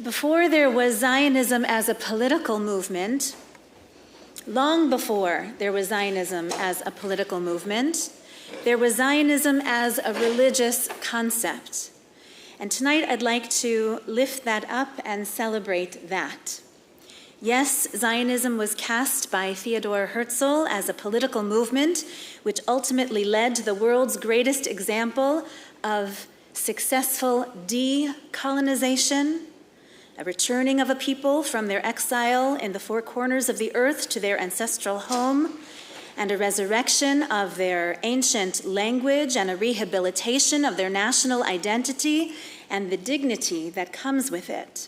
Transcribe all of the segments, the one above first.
Before there was Zionism as a political movement, long before there was Zionism as a political movement, there was Zionism as a religious concept. And tonight I'd like to lift that up and celebrate that. Yes, Zionism was cast by Theodor Herzl as a political movement, which ultimately led to the world's greatest example of successful decolonization, a returning of a people from their exile in the four corners of the earth to their ancestral home, and a resurrection of their ancient language and a rehabilitation of their national identity and the dignity that comes with it.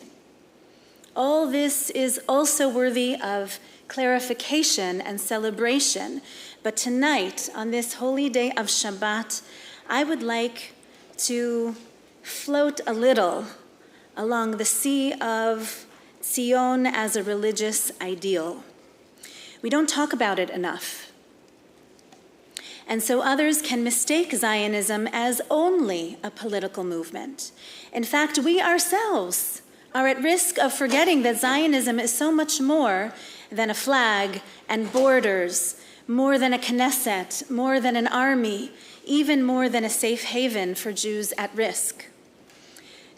All this is also worthy of clarification and celebration, but tonight, on this holy day of Shabbat, I would like to float a little along the sea of Zion as a religious ideal. We don't talk about it enough. And so others can mistake Zionism as only a political movement. In fact, we ourselves are at risk of forgetting that Zionism is so much more than a flag and borders, more than a Knesset, more than an army, even more than a safe haven for Jews at risk.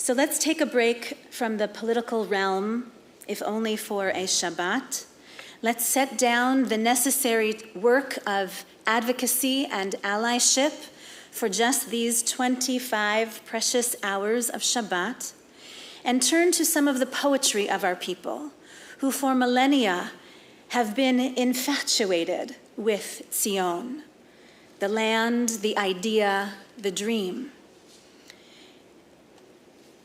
So let's take a break from the political realm, if only for a Shabbat. Let's set down the necessary work of advocacy and allyship for just these 25 precious hours of Shabbat, and turn to some of the poetry of our people, who for millennia have been infatuated with Zion, the land, the idea, the dream.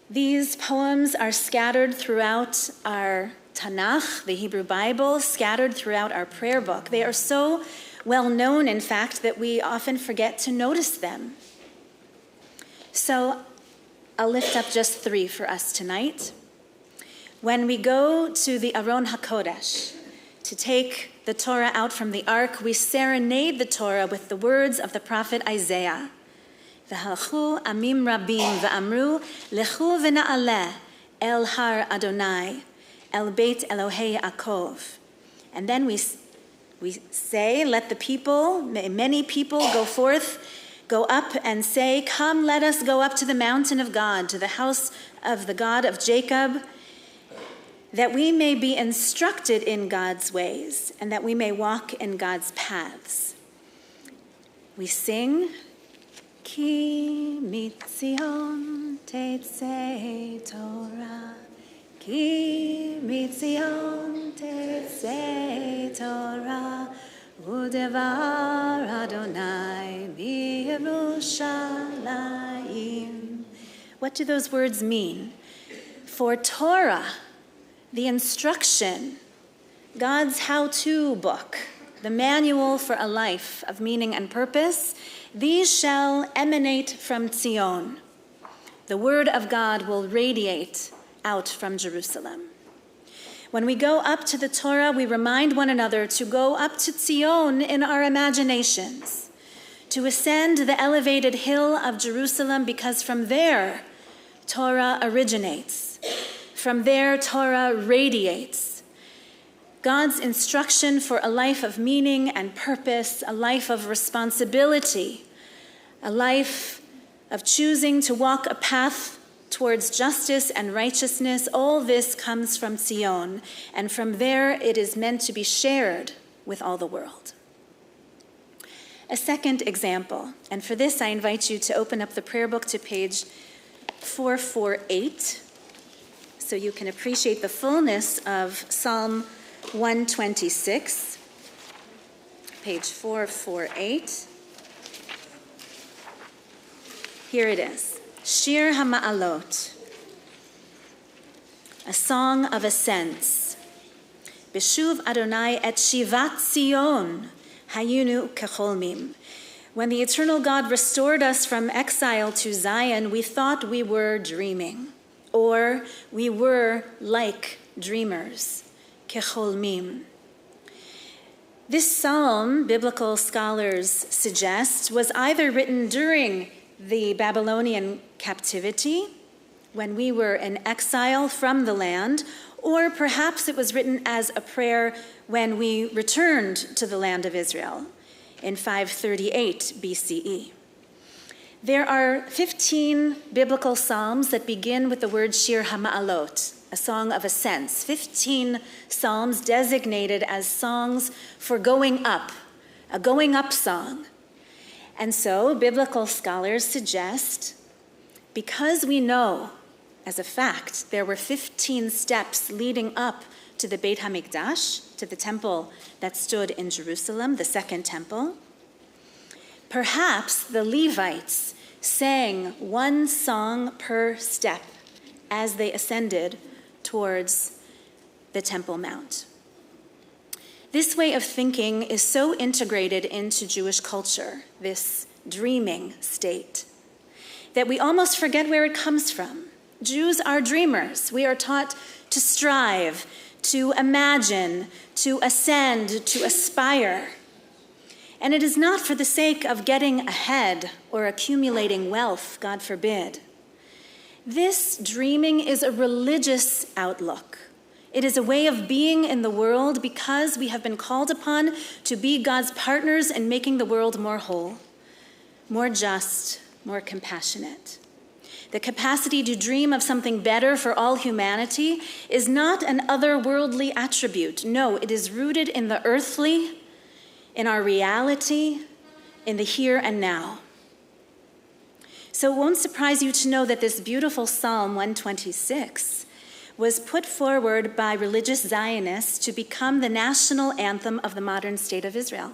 These poems are scattered throughout our Tanakh, the Hebrew Bible, scattered throughout our prayer book. They are so well known, in fact, that we often forget to notice them. So I'll lift up just 3 for us tonight. When we go to the Aron HaKodesh to take the Torah out from the ark, we serenade the Torah with the words of the prophet Isaiah. V'halchu amim rabim v'amru lechu v'na'aleh el har Adonai el beit Elohei Yaakov. And then we say, let the people, many people go forth, go up and say, come, let us go up to the mountain of God, to the house of the God of Jacob, that we may be instructed in God's ways and that we may walk in God's paths. We sing, Ki mitzion tetzei Torah, Ki mitzion tetzei Torah, udevar Adonai b'Yerushalayim. What do those words mean? For Torah, the instruction, God's how-to book, the manual for a life of meaning and purpose, these shall emanate from Zion. The word of God will radiate out from Jerusalem. When we go up to the Torah, we remind one another to go up to Zion in our imaginations, to ascend the elevated hill of Jerusalem, because from there, Torah originates. From there, Torah radiates. God's instruction for a life of meaning and purpose, a life of responsibility, a life of choosing to walk a path towards justice and righteousness, all this comes from Zion, and from there it is meant to be shared with all the world. A second example, and for this I invite you to open up the prayer book to page 448, so you can appreciate the fullness of Psalm 126, page 448. Here it is. Shir HaMa'alot, a song of ascents. Beshuv Adonai et Shivat Zion, hayunu kecholmim. When the eternal God restored us from exile to Zion, we thought we were dreaming, or we were like dreamers, kecholmim. This psalm, biblical scholars suggest, was either written during the Babylonian captivity when we were in exile from the land, or perhaps it was written as a prayer when we returned to the land of Israel in 538 BCE. There are 15 biblical psalms that begin with the word Shir HaMa'alot, a song of ascents. 15 psalms designated as songs for going up, a going up song. And so biblical scholars suggest, because we know as a fact there were 15 steps leading up to the Beit HaMikdash, to the temple that stood in Jerusalem, the second temple, perhaps the Levites sang one song per step as they ascended towards the Temple Mount. This way of thinking is so integrated into Jewish culture, this dreaming state, that we almost forget where it comes from. Jews are dreamers. We are taught to strive, to imagine, to ascend, to aspire. And it is not for the sake of getting ahead or accumulating wealth, God forbid. This dreaming is a religious outlook. It is a way of being in the world because we have been called upon to be God's partners in making the world more whole, more just, more compassionate. The capacity to dream of something better for all humanity is not an otherworldly attribute. No, it is rooted in the earthly, in our reality, in the here and now. So it won't surprise you to know that this beautiful Psalm 126 was put forward by religious Zionists to become the national anthem of the modern state of Israel.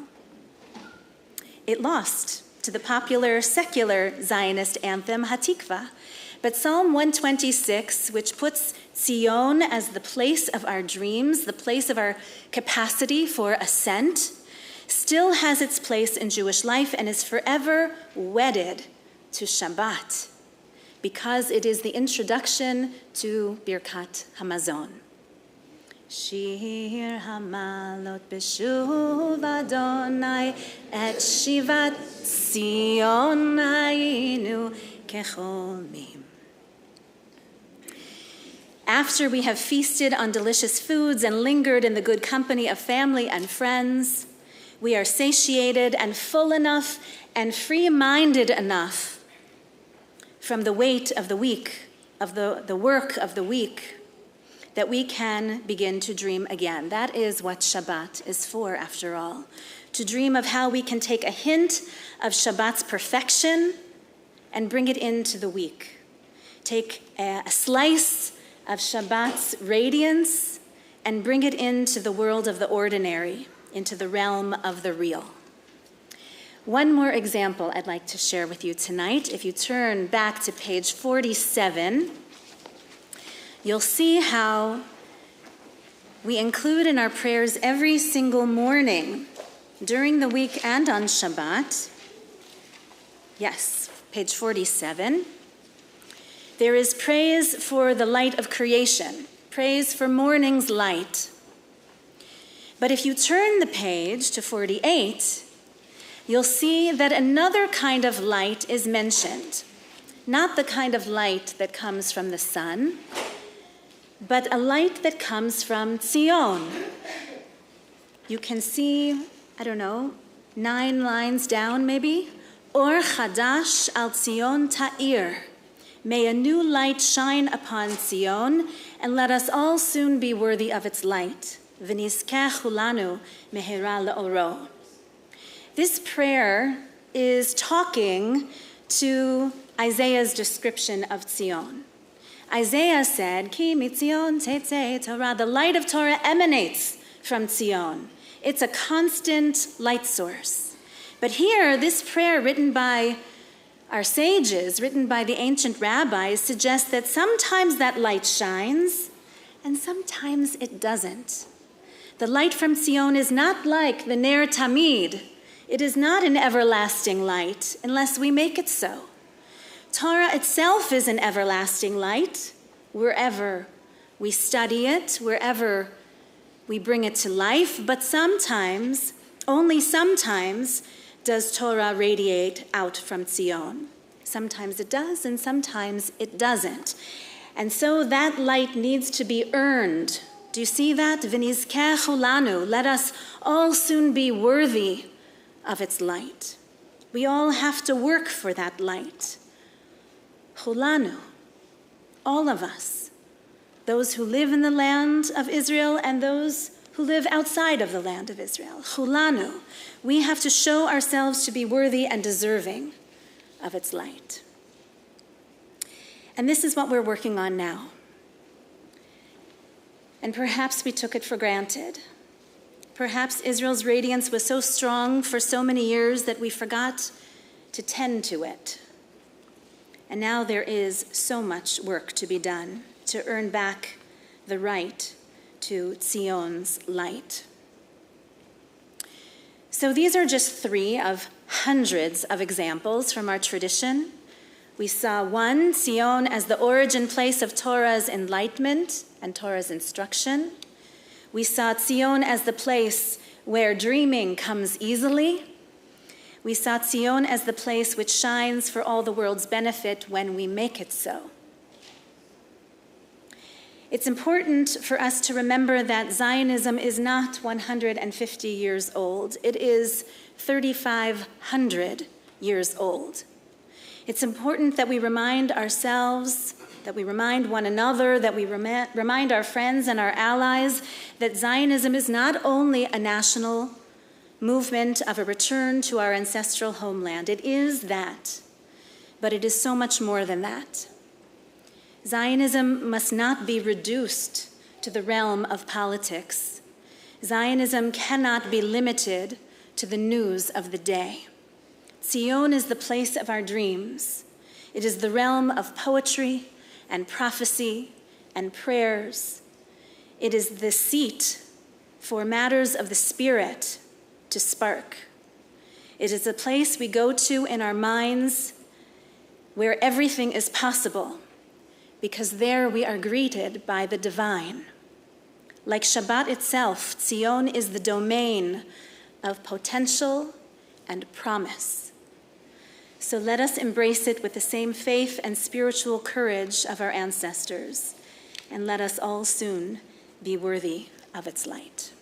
It lost to the popular secular Zionist anthem, Hatikva. But Psalm 126, which puts Zion as the place of our dreams, the place of our capacity for ascent, still has its place in Jewish life and is forever wedded to Shabbat, because it is the introduction to Birkat Hamazon. Shir Hamalot Beshuv Adonai et Shivat Zion Hayinu Kecholmim. After we have feasted on delicious foods and lingered in the good company of family and friends, we are satiated and full enough and free-minded enough from the weight of the week, of the work of the week, that we can begin to dream again. That is what Shabbat is for, after all. To dream of how we can take a hint of Shabbat's perfection and bring it into the week. Take a slice of Shabbat's radiance and bring it into the world of the ordinary, into the realm of the real. One more example I'd like to share with you tonight. If you turn back to page 47, you'll see how we include in our prayers every single morning during the week and on Shabbat. Yes, page 47. There is praise for the light of creation, praise for morning's light. But if you turn the page to 48, you'll see that another kind of light is mentioned. Not the kind of light that comes from the sun, but a light that comes from Zion. You can see, 9 lines down maybe. Or Chadash al Zion Ta'ir. May a new light shine upon Zion, and let us all soon be worthy of its light. V'nizkeh hulanu mehera le'oro. This prayer is talking to Isaiah's description of Zion. Isaiah said, Ki mitzion tetzei Torah. The light of Torah emanates from Zion. It's a constant light source. But here, this prayer written by our sages, written by the ancient rabbis, suggests that sometimes that light shines and sometimes it doesn't. The light from Zion is not like the Ner Tamid. It is not an everlasting light unless we make it so. Torah itself is an everlasting light wherever we study it, wherever we bring it to life, but sometimes, only sometimes, does Torah radiate out from Zion. Sometimes it does and sometimes it doesn't. And so that light needs to be earned. Do you see that? V'nizkeh chulanu. Let us all soon be worthy of its light. We all have to work for that light. Chulanu. All of us. Those who live in the land of Israel and those who live outside of the land of Israel. Chulanu. We have to show ourselves to be worthy and deserving of its light. And this is what we're working on now. And perhaps we took it for granted. Perhaps Israel's radiance was so strong for so many years that we forgot to tend to it. And now there is so much work to be done to earn back the right to Zion's light. So these are just 3 of hundreds of examples from our tradition. We saw 1, Zion as the origin place of Torah's enlightenment and Torah's instruction. We saw Zion as the place where dreaming comes easily. We saw Zion as the place which shines for all the world's benefit when we make it so. It's important for us to remember that Zionism is not 150 years old. It is 3,500 years old. It's important that we remind ourselves, that we remind one another, that we remind our friends and our allies that Zionism is not only a national movement of a return to our ancestral homeland. It is that, but it is so much more than that. Zionism must not be reduced to the realm of politics. Zionism cannot be limited to the news of the day. Zion is the place of our dreams. It is the realm of poetry and prophecy and prayers. It is the seat for matters of the spirit to spark. It is a place we go to in our minds where everything is possible, because there we are greeted by the divine. Like Shabbat itself, Zion is the domain of potential and promise. So let us embrace it with the same faith and spiritual courage of our ancestors, and let us all soon be worthy of its light.